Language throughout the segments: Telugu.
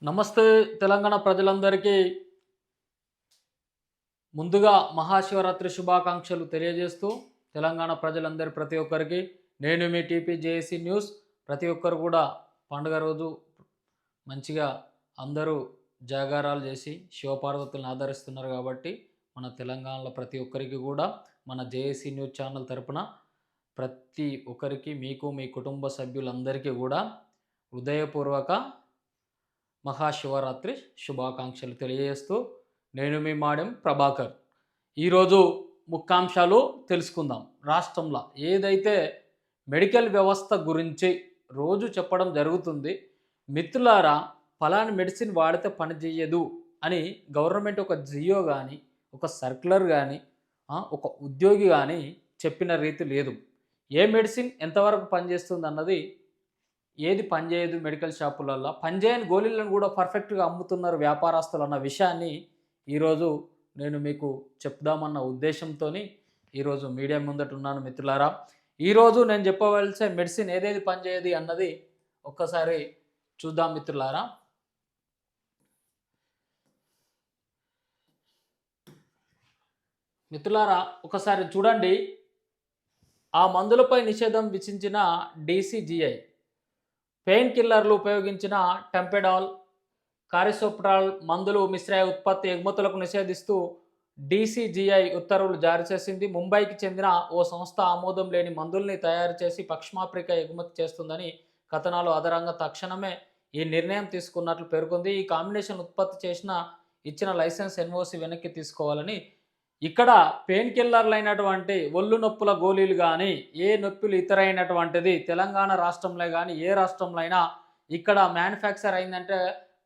నమస్తే తెలంగాణ ప్రజలందరికీ ముందుగా మహాశివరాత్రి శుభాకాంక్షలు తెలియజేస్తూ తెలంగాణ ప్రజలందరి ప్రతి ఒక్కరికి నేను మీ టీపీ జేఏసీ న్యూస్ ప్రతి ఒక్కరు కూడా పండుగ రోజు మంచిగా అందరూ జాగారాలు చేసి శివపార్వతులను ఆదరిస్తున్నారు కాబట్టి మన తెలంగాణలో ప్రతి ఒక్కరికి కూడా మన జేఏసీ న్యూస్ ఛానల్ తరపున ప్రతి ఒక్కరికి మీకు మీ కుటుంబ సభ్యులందరికీ కూడా హృదయపూర్వక మహాశివరాత్రి శుభాకాంక్షలు తెలియజేస్తూ నేను మీ మాడెం ప్రభాకర్. ఈరోజు ముఖ్యాంశాలు తెలుసుకుందాం. రాష్ట్రంలో ఏదైతే మెడికల్ వ్యవస్థ గురించి రోజు చెప్పడం జరుగుతుంది, మిత్రులారా ఫలాని మెడిసిన్ వాడితే పనిచేయదు అని గవర్నమెంట్ ఒక జియో కానీ ఒక సర్క్యులర్ కానీ ఒక ఉద్యోగి కానీ చెప్పిన రీతి లేదు. ఏ మెడిసిన్ ఎంతవరకు పనిచేస్తుంది అన్నది, ఏది పనిచేయదు మెడికల్ షాపులలో పనిచేయని గోళీలను కూడా పర్ఫెక్ట్గా అమ్ముతున్నారు వ్యాపారస్తులు అన్న విషయాన్ని ఈరోజు నేను మీకు చెప్దామన్న ఉద్దేశంతో ఈరోజు మీడియా ముందట ఉన్నాను మిత్రులారా. ఈరోజు నేను చెప్పవలసే మెడిసిన్ ఏదేది పనిచేయదు అన్నది ఒక్కసారి చూద్దాం మిత్రులారా. మిత్రులారా ఒకసారి చూడండి, ఆ మందులపై నిషేధం విధించిన డీసీజీఐ పెయిన్ కిల్లర్లు ఉపయోగించిన టెంపెడాల్, కారిసోప్రాల్ మందులు మిశ్రయ ఉత్పత్తి ఎగుమతులకు నిషేధిస్తూ డీసీజీఐ ఉత్తర్వులు జారీ చేసింది. ముంబైకి చెందిన ఓ సంస్థ ఆమోదం లేని మందుల్ని తయారు చేసి పశ్చిమాఫ్రికా ఎగుమతి చేస్తుందని కథనాలు ఆధారంగా తక్షణమే ఈ నిర్ణయం తీసుకున్నట్లు పేర్కొంది. ఈ కాంబినేషన్ ఉత్పత్తి ఇచ్చిన లైసెన్స్ ఎన్ఓసి వెనక్కి తీసుకోవాలని, ఇక్కడ పెయిన్ కిల్లర్లు అయినటువంటి ఒళ్ళు నొప్పుల గోళీలు కానీ ఏ నొప్పులు ఇతరైనటువంటిది తెలంగాణ రాష్ట్రంలో కానీ ఏ రాష్ట్రంలో అయినా ఇక్కడ మ్యానుఫ్యాక్చర్ అయిందంటే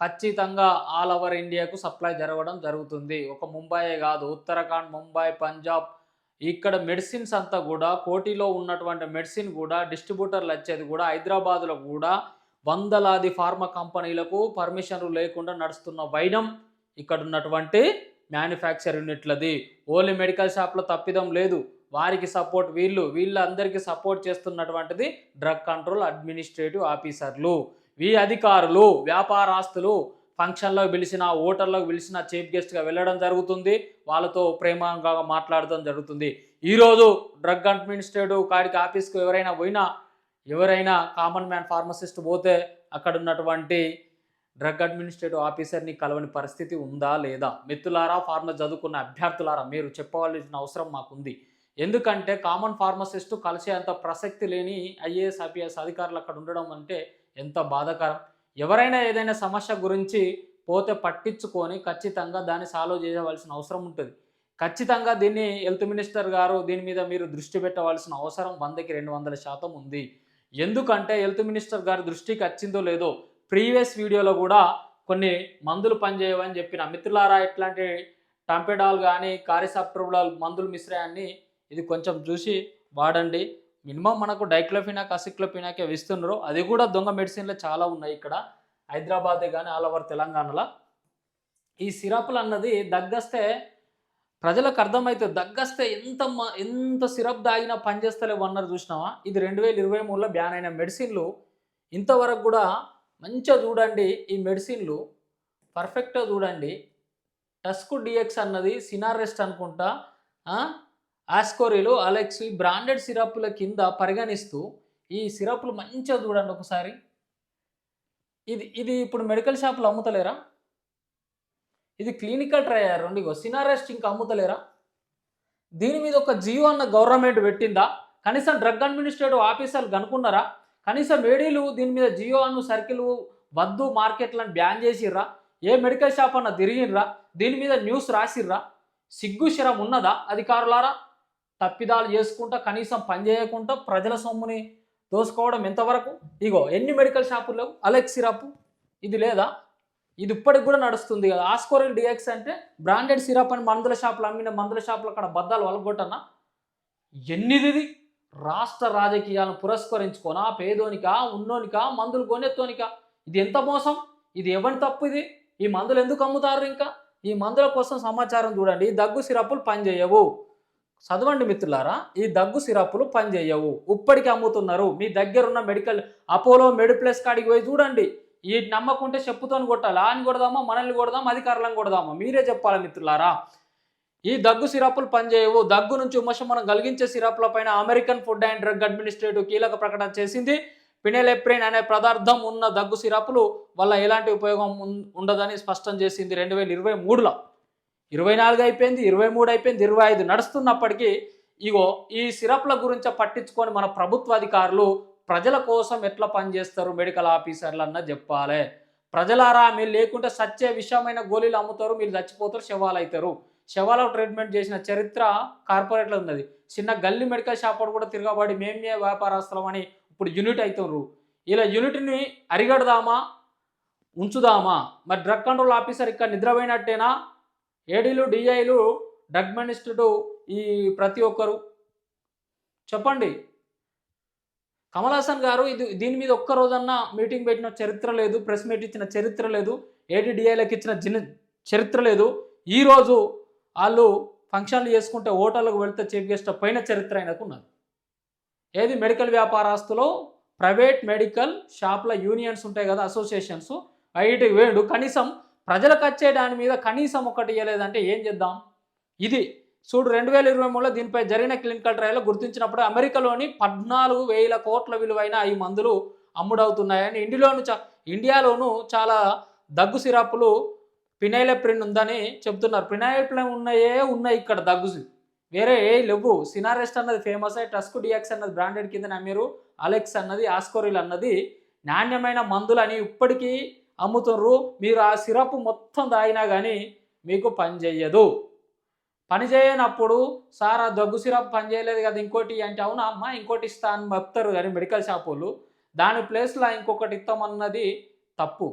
ఖచ్చితంగా ఆల్ ఓవర్ ఇండియాకు సప్లై జరగడం జరుగుతుంది. ఒక ముంబైయే కాదు, ఉత్తరాఖండ్, ముంబై, పంజాబ్ ఇక్కడ మెడిసిన్స్ అంతా కూడా కోటిలో ఉన్నటువంటి మెడిసిన్ కూడా డిస్ట్రిబ్యూటర్లు వచ్చేది కూడా హైదరాబాద్లో కూడా వందలాది ఫార్మా కంపెనీలకు పర్మిషన్లు లేకుండా నడుస్తున్న వైనం ఇక్కడ ఉన్నటువంటి మ్యానుఫ్యాక్చర్ యూనిట్లది. ఓన్లీ మెడికల్ షాప్లో తప్పిదం లేదు, వారికి సపోర్ట్ వీళ్ళందరికీ సపోర్ట్ చేస్తున్నటువంటిది డ్రగ్ కంట్రోల్ అడ్మినిస్ట్రేటివ్ ఆఫీసర్లు. ఈ అధికారులు వ్యాపారస్తులు ఫంక్షన్లోకి పిలిచిన, హోటల్లోకి పిలిచిన చీఫ్ గెస్ట్గా వెళ్ళడం జరుగుతుంది, వాళ్ళతో ప్రేమగా మాట్లాడడం జరుగుతుంది. ఈరోజు డ్రగ్ అడ్మినిస్ట్రేటివ్ కాడికి ఆఫీస్కు ఎవరైనా కామన్ మ్యాన్ ఫార్మసిస్ట్ పోతే అక్కడ ఉన్నటువంటి డ్రగ్ అడ్మినిస్ట్రేటివ్ ఆఫీసర్ని కలవని పరిస్థితి ఉందా లేదా? మిత్రులారా, ఫార్మసీ చదువుకున్న అభ్యర్థులారా, మీరు చెప్పవలసిన అవసరం మాకుంది. ఎందుకంటే కామన్ ఫార్మసిస్టు కలిసే అంత ప్రసక్తి లేని ఐఏఎస్ ఐపీఎస్ అధికారులు అక్కడ ఉండడం అంటే ఎంత బాధాకరం. ఎవరైనా ఏదైనా సమస్య గురించి పోతే పట్టించుకొని ఖచ్చితంగా దాన్ని సాల్వ్ చేయవలసిన అవసరం ఉంటుంది. ఖచ్చితంగా దీన్ని హెల్త్ మినిస్టర్ గారు దీని మీద మీరు దృష్టి పెట్టవలసిన అవసరం 100కి 200% ఉంది. ఎందుకంటే హెల్త్ మినిస్టర్ గారి దృష్టికి వచ్చిందో లేదో, ప్రీవియస్ వీడియోలో కూడా కొన్ని మందులు పనిచేయవని చెప్పిన మిత్రులారా, ఇట్లాంటి టంపెడాల్ కానీ కారిసోప్రాల్ మందులు మిశ్రయాన్ని ఇది కొంచెం చూసి వాడండి. మినిమం మనకు డైక్లోఫినాక్, అసిక్లోఫినాకే ఇస్తున్నారు, అది కూడా దొంగ మెడిసిన్లు చాలా ఉన్నాయి ఇక్కడ హైదరాబాదే కానీ ఆల్ ఓవర్ తెలంగాణలో. ఈ సిరప్లు అన్నది దగ్గస్తే ప్రజలకు అర్థమవుతుంది, దగ్గస్తే ఎంత సిరప్ దాగినా పనిచేస్తలేవు అన్నారు చూసినావా. ఇది 2023లో బ్యాన్ అయిన మెడిసిన్లు. ఇంతవరకు కూడా మంచిగా చూడండి, ఈ మెడిసిన్లు పర్ఫెక్ట్గా చూడండి. టస్కు డిఎక్స్ అన్నది, సినారెస్ట్ అనుకుంటా, ఆస్కోరిలు, అలెక్స్ ఈ బ్రాండెడ్ సిరప్ల కింద పరిగణిస్తూ ఈ సిరప్లు మంచిగా చూడండి ఒకసారి. ఇది ఇప్పుడు మెడికల్ షాపులు అమ్ముతలేరా? ఇది క్లినికల్ ట్రయల్ అండి. సినారెస్ట్ ఇంకా అమ్ముతలేరా? దీని మీద ఒక జియో అన్న గవర్నమెంట్ పెట్టిందా? కనీసం డ్రగ్ అడ్మినిస్ట్రేటివ్ ఆఫీసర్లు కనుక్కున్నారా? కనీసం మేడీలు దీని మీద జియో అను సర్కిల్ వద్దు మార్కెట్లను బ్యాన్ చేసిర్రా? ఏ మెడికల్ షాప్ అన్న తిరిగిర్రా? దీని మీద న్యూస్ రాసిర్రా? సిగ్గు శరం ఉన్నదా అధికారులారా? తప్పిదాలు చేసుకుంటా కనీసం పని చేయకుండా ప్రజల సొమ్ముని దోసుకోవడం ఎంతవరకు? ఇగో ఎన్ని మెడికల్ షాపులు లేవు అలెక్స్ సిరప్, ఇది లేదా? ఇది ఇప్పటికి కూడా నడుస్తుంది కదా. ఆస్కోరిల్ డిఎక్స్ అంటే బ్రాండెడ్ సిరప్ అని మందుల షాపులు అమ్మిన మందుల షాపులు అక్కడ బద్దాలు వలగొట్టన్నా. ఎన్నిది రాష్ట్ర రాజకీయాలను పురస్కరించుకోనా? పేదోనికా, ఉన్నోనికా, మందులు కొనేత్తోనికా? ఇది ఎంత మోసం, ఇది ఎవరి తప్పు? ఈ మందులు ఎందుకు అమ్ముతారు? ఇంకా ఈ మందుల కోసం సమాచారం చూడండి. ఈ దగ్గు సిరప్పులు పనిచేయవు, చదవండి మిత్రులారా. ఈ దగ్గు సిరప్పులు పనిచేయవు, ఇప్పటికీ అమ్ముతున్నారు. మీ దగ్గర ఉన్న మెడికల్ అపోలో మెడిప్లస్ కాడికి పోయి చూడండి, ఈ నమ్మకుంటే చెప్పుతోని కొట్టాలి, అని కొడదామా, మనల్ని కొడదామా, అధికారులను కొడదామా? మీరే చెప్పాలి మిత్రులారా. ఈ దగ్గు సిరప్లు పనిచేయవు. దగ్గు నుంచి ఉపశమనం కలిగించే సిరప్ల పైన American food and drug administrative కీలక ప్రకటన చేసింది. ఫినైలెప్రిన్ అనే పదార్థం ఉన్న దగ్గు సిరప్లు వల్ల ఎలాంటి ఉపయోగం ఉండదని స్పష్టం చేసింది 2023లో. 24 అయిపోయింది, 23 అయిపోయింది, 25 నడుస్తున్నప్పటికీ ఇగో ఈ సిరప్ల గురించి పట్టించుకొని మన ప్రభుత్వ అధికారులు ప్రజల కోసం ఎట్లా పనిచేస్తారు మెడికల్ ఆఫీసర్లు అన్న చెప్పాలి. ప్రజలారా, మీరు లేకుంటే సచ్చే విషయమైన గోళీలు అమ్ముతారు, మీరు చచ్చిపోతారు, శవాలు అవుతారు. శవాలకు ట్రీట్మెంట్ చేసిన చరిత్ర కార్పొరేట్లో ఉన్నది. చిన్న గల్లీ మెడికల్ షాప్ కూడా తిరగబడి మేమే వ్యాపారస్తులం అని ఇప్పుడు యూనిట్ అవుతున్నారు. ఇలా యూనిట్ని అరిగడదామా, ఉంచుదామా? మరి డ్రగ్ కంట్రోల్ ఆఫీసర్ ఇక్కడ నిద్రపోయినట్టేనా? ఏడీలు, డిఐలు, డ్రగ్ అడ్మినిస్ట్రేటివ్ ఈ ప్రతి ఒక్కరు చెప్పండి. కమల్ హాసన్ గారు దీని మీద ఒక్క రోజన్నా మీటింగ్ పెట్టిన చరిత్ర లేదు, ప్రెస్ మీట్ ఇచ్చిన చరిత్ర లేదు, ఏడీడిఐలకు ఇచ్చిన చరిత్ర లేదు. ఈరోజు వాళ్ళు ఫంక్షన్లు చేసుకుంటే హోటళ్ళకు వెళ్తే చీఫ్ గెస్ట్ పైన చరిత్ర ఆయనకు ఉన్నది. ఏది మెడికల్ వ్యాపారస్తులు, ప్రైవేట్ మెడికల్ షాప్ల యూనియన్స్ ఉంటాయి కదా, అసోసియేషన్స్, బయటికి వేడు కనీసం ప్రజలకు వచ్చే దాని మీద కనీసం ఒకటి ఇవ్వలేదంటే ఏం చేద్దాం? ఇది చూడు 2023లో దీనిపై జరిగిన క్లినికల్ ట్రయల్లో గుర్తించినప్పుడు అమెరికాలోని 14,000 కోట్ల విలువైన ఈ మందులు అమ్ముడవుతున్నాయని, ఇండియాలోనూ చాలా దగ్గు సిరప్లు ఫినైలెప్రిన్ ఉందని చెప్తున్నారు. ఫినైలెప్రిన్ ఉన్నాయి ఇక్కడ, దగ్గు వేరే ఏ లేవు. సినారెస్ట్ అన్నది ఫేమస్ అయ్యి, టస్కు డిఎక్స్ అన్నది బ్రాండెడ్ కింద నమ్మారు, అలెక్స్ అన్నది, ఆస్కోరిల్ అన్నది నాణ్యమైన మందులు అని ఇప్పటికీ అమ్ముతున్నారు. మీరు ఆ సిరప్ మొత్తం తాగినా కానీ మీకు పని చేయదు. పని చేయనప్పుడు సార్ ఆ దగ్గు సిరప్ పని చేయలేదు కదా ఇంకోటి అంటే, అవునా అమ్మ ఇంకోటి ఇస్తా అని చెప్తారు కానీ మెడికల్ షాప్ వాళ్ళు, దాని ప్లేస్లో ఇంకొకటి ఇస్తామన్నది తప్పు.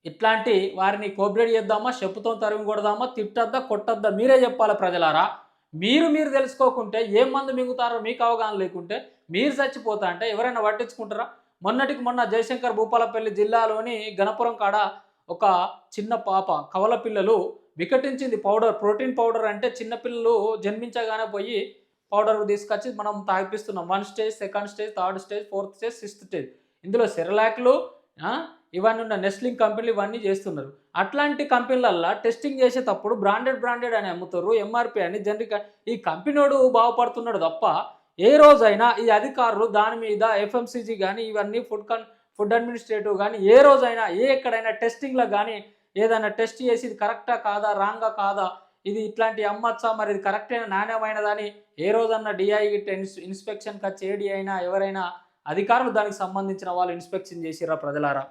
ఇట్లాంటి వారిని కోఆపరేట్ చేద్దామా, చెప్పుతో తరిమి కొడదామా, తిట్టద్దా, కొట్టద్దా? మీరే చెప్పాలి ప్రజలారా. మీరు తెలుసుకోకుంటే ఏం మందు మింగుతారో మీకు అవగాహన లేకుంటే మీరు చచ్చిపోతా అంటే ఎవరైనా పట్టించుకుంటారా? మొన్నటికి మొన్న జయశంకర్ భూపాలపల్లి జిల్లాలోని గణపురం కాడ ఒక చిన్న పాప కవల పిల్లలు వికటించింది. ప్రోటీన్ పౌడర్ అంటే చిన్నపిల్లలు జన్మించగానే పోయి పౌడర్ తీసుకొచ్చి మనం తాగిపిస్తున్నాం. 1 stage, 2nd stage, 3rd stage, 4th stage, 6th stage. ఇందులో సెరలాక్లు ఇవన్నీ ఉన్న నెస్లింగ్ కంపెనీలు ఇవన్నీ చేస్తున్నారు. అట్లాంటి కంపెనీలల్లో టెస్టింగ్ చేసేటప్పుడు బ్రాండెడ్ అని అమ్ముతారు, ఎంఆర్పి అని జనరిక్. ఈ కంపెనీడు బాగుపడుతున్నాడు తప్ప ఏ రోజైనా ఈ అధికారులు దాని మీద ఎఫ్ఎంసీజీ కానీ ఇవన్నీ ఫుడ్ అడ్మినిస్ట్రేటివ్ కానీ ఏ రోజైనా ఎక్కడైనా టెస్టింగ్లో కానీ ఏదైనా టెస్ట్ చేసి ఇది కరెక్టా కాదా, రాంగా కాదా, ఇది ఇట్లాంటి అమ్మచ్చా, మరి ఇది కరెక్టైన నాణ్యమైనదని ఏ రోజన్నా డిఐ ఇన్స్పెక్షన్కి వచ్చి ఏడి అయినా ఎవరైనా అధికారులు దానికి సంబంధించిన వాళ్ళు ఇన్స్పెక్షన్ చేసిరా? ప్రజలారా,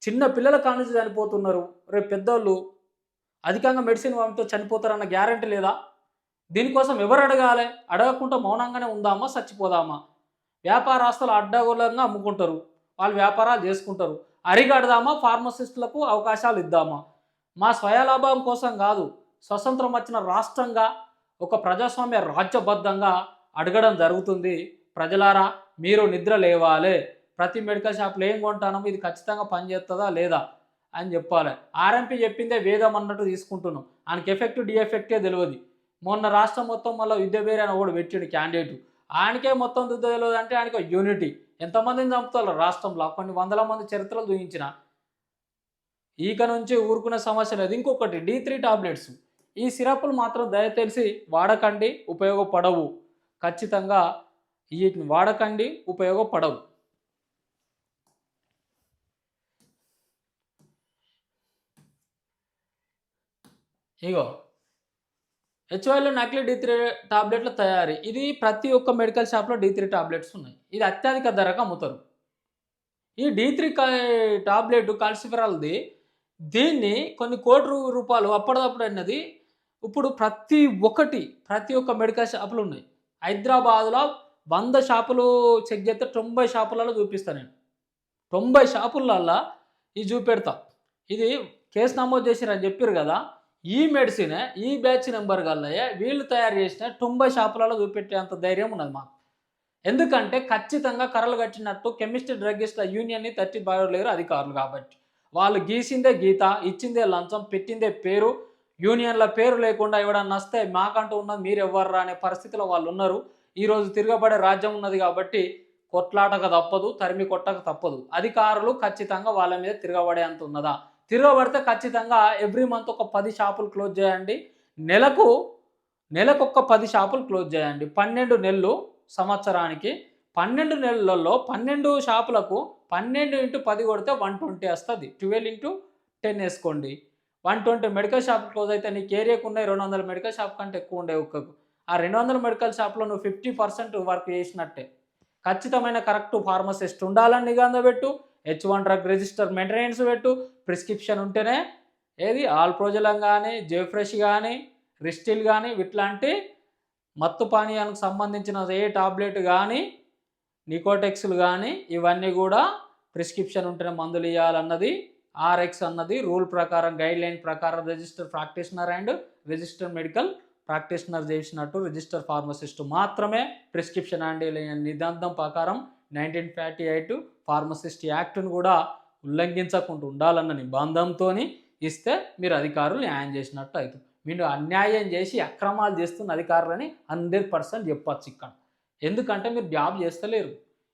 చిన్న పిల్లల కానుంచి చనిపోతున్నారు. రేపు పెద్దోళ్ళు అధికంగా మెడిసిన్ వాటితో చనిపోతారన్న గ్యారంటీ లేదా? దీనికోసం ఎవరు అడగాలి? అడగకుండా మౌనంగానే ఉందామా, చచ్చిపోదామా? వ్యాపారస్తులు అడ్డగోలంగా అమ్ముకుంటారు, వాళ్ళు వ్యాపారాలు చేసుకుంటారు. అరిగడదామా? ఫార్మసిస్టులకు అవకాశాలు ఇద్దామా? మా స్వయలాభం కోసం కాదు, స్వతంత్రం వచ్చిన రాష్ట్రంగా ఒక ప్రజాస్వామ్య రాజ్యబద్ధంగా అడగడం జరుగుతుంది. ప్రజలారా, మీరు నిద్ర లేవాలి. ప్రతి మెడికల్ షాప్లో ఏం కొంటానో ఇది ఖచ్చితంగా పనిచేస్తుందా లేదా అని చెప్పాలి. ఆర్ఎంపీ చెప్పిందే వేదం అన్నట్టు తీసుకుంటున్నాం. ఆయనకి ఎఫెక్ట్ డిఎఫెక్టే తెలియదు. మొన్న రాష్ట్రం మొత్తం మళ్ళీ విద్య వేరే అని కూడా పెట్టాడు క్యాండిడేట్, ఆయనకే మొత్తం తెలియదు అంటే ఆయనకు యూనిటీ. ఎంతమందిని చంపుతారు రాష్ట్రంలో? కొన్ని వందల మంది చరిత్రలు చూపించిన. ఈక నుంచి ఊరుకునే సమస్య లేదు. ఇంకొకటి D3 టాబ్లెట్స్, ఈ సిరప్లు మాత్రం దయచేసి వాడకండి, ఉపయోగపడవు. ఖచ్చితంగా వీటిని వాడకండి, ఉపయోగపడవు. ఇగో హెచ్ఓఎల్లో నకిలీ D3 టాబ్లెట్ల తయారీ. ఇది ప్రతి ఒక్క మెడికల్ షాప్లో D3 టాబ్లెట్స్ ఉన్నాయి. ఇది అత్యధిక ధరకు అమ్ముతారు. ఈ D3 టాబ్లెట్ కాల్సిఫెరాల్ది, దీన్ని కొన్ని కోట్ల రూపాయలు అప్పటిదప్పుడు అన్నది. ఇప్పుడు ప్రతి ఒక్క మెడికల్ షాపులు ఉన్నాయి. హైదరాబాద్లో 100 షాపులు చెక్ చేస్తే 90 షాపులలో చూపిస్తాను నేను. 90 షాపులల్లో ఇది చూపెడతా. ఇది కేసు నమోదు చేసిరని చెప్పారు కదా, ఈ మెడిసినే ఈ బ్యాచ్ నెంబర్ గల్లయే వీళ్ళు తయారు చేసిన 90 షాపులలో చూపెట్టేంత ధైర్యం ఉన్నది మాకు. ఎందుకంటే ఖచ్చితంగా కర్రలు కట్టినట్టు కెమిస్ట్ డ్రగ్గిస్ట్ల యూనియన్ని తట్టి బాగలేరు అధికారులు. కాబట్టి వాళ్ళు గీసిందే గీత, ఇచ్చిందే లంచం, పెట్టిందే పేరు. యూనియన్ల పేరు లేకుండా ఎవడన్నా వస్తే మాకంటూ ఉన్నది మీరు ఎవర్రా అనే పరిస్థితిలో వాళ్ళు ఉన్నారు. ఈరోజు తిరగబడే రాజ్యం ఉన్నది కాబట్టి కొట్లాటక తప్పదు, తరిమి కొట్టక తప్పదు. అధికారులు ఖచ్చితంగా వాళ్ళ మీద తిరగబడే అంత ఉన్నదా? తిరగబడితే ఖచ్చితంగా ఎవ్రీ మంత్ ఒక 10 షాపులు క్లోజ్ చేయండి. నెలకొక్క 10 షాపులు క్లోజ్ చేయండి. 12 నెలలు సంవత్సరానికి. 12 నెలలలో 12 షాపులకు 12x10 కొడితే 120 వస్తుంది. 12x10 వేసుకోండి. 120 మెడికల్ షాపులు క్లోజ్ అయితే నీకు ఏరియాకు ఉన్నాయి 200 మెడికల్ షాప్ కంటే ఎక్కువ ఉండే ఒక్కకు. ఆ 200 మెడికల్ షాప్లో నువ్వు 50% వర్క్ చేసినట్టే. ఖచ్చితమైన కరెక్ట్ ఫార్మసిస్ట్ ఉండాలని నిఘా పెట్టు. H1 డ్రగ్ రిజిస్టర్ మెయింటెనెన్స్ పెట్టు. ప్రిస్క్రిప్షన్ ఉంటేనే ఏది ఆల్ప్రోజలం కానీ, జేఫ్రెష్ కానీ, రిస్టిల్ కానీ ఇట్లాంటి మత్తు పానీయానికి సంబంధించిన ఏ టాబ్లెట్ కానీ, నికోటెక్స్లు కానీ ఇవన్నీ కూడా ప్రిస్క్రిప్షన్ ఉంటేనే మందులు ఇవ్వాలన్నది ఆర్ఎక్స్ అన్నది రూల్ ప్రకారం, గైడ్ లైన్ ప్రకారం register practitioner and register medical practitioner చేసినట్టు రిజిస్టర్ ఫార్మసిస్ట్ మాత్రమే ప్రిస్క్రిప్షన్ అండ్ నిబంధన ప్రకారం 1948 ఫార్మసిస్ట్ యాక్ట్ను కూడా ఉల్లంఘించకుండా ఉండాలన్న నిబంధనతో ఇస్తే మీరు అధికారులు న్యాయం చేసినట్టు అవుతుంది. మీరు అన్యాయం చేసి అక్రమాలు చేస్తున్న అధికారులని 100% చెప్పచ్చు ఇక్కడ. ఎందుకంటే మీరు జాబ్ చేస్తలేరు,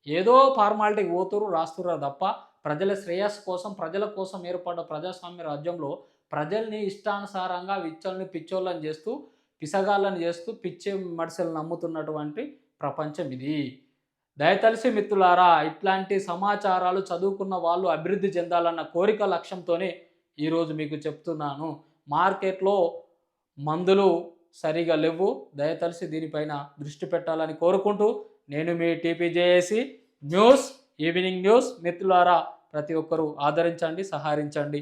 ఏదో ఫార్మాలిటీకి పోతురు రాస్తున్నారు తప్ప ప్రజల శ్రేయస్సు కోసం, ప్రజల కోసం ఏర్పడ్డ ప్రజాస్వామ్య రాజ్యంలో ప్రజల్ని ఇష్టానుసారంగా విచ్చల్ని పిచ్చోళ్ళని చేస్తూ, పిసగాళ్ళని చేస్తూ, పిచ్చి మడిసెలు నమ్ముతున్నటువంటి ప్రపంచం ఇది. దయతలిసి మిత్రులారా, ఇట్లాంటి సమాచారాలు చదువుకున్న వాళ్ళు అభివృద్ధి చెందాలన్న కోరిక లక్ష్యంతోనే ఈరోజు మీకు చెప్తున్నాను. మార్కెట్లో మందులు సరిగా లేవు, దయతలిసి దీనిపైన దృష్టి పెట్టాలని కోరుకుంటూ నేను మీ టీపీజేఏసీ న్యూస్ ఈవినింగ్ న్యూస్. మిత్రులారా, ప్రతి ఒక్కరూ ఆదరించండి, సహకరించండి.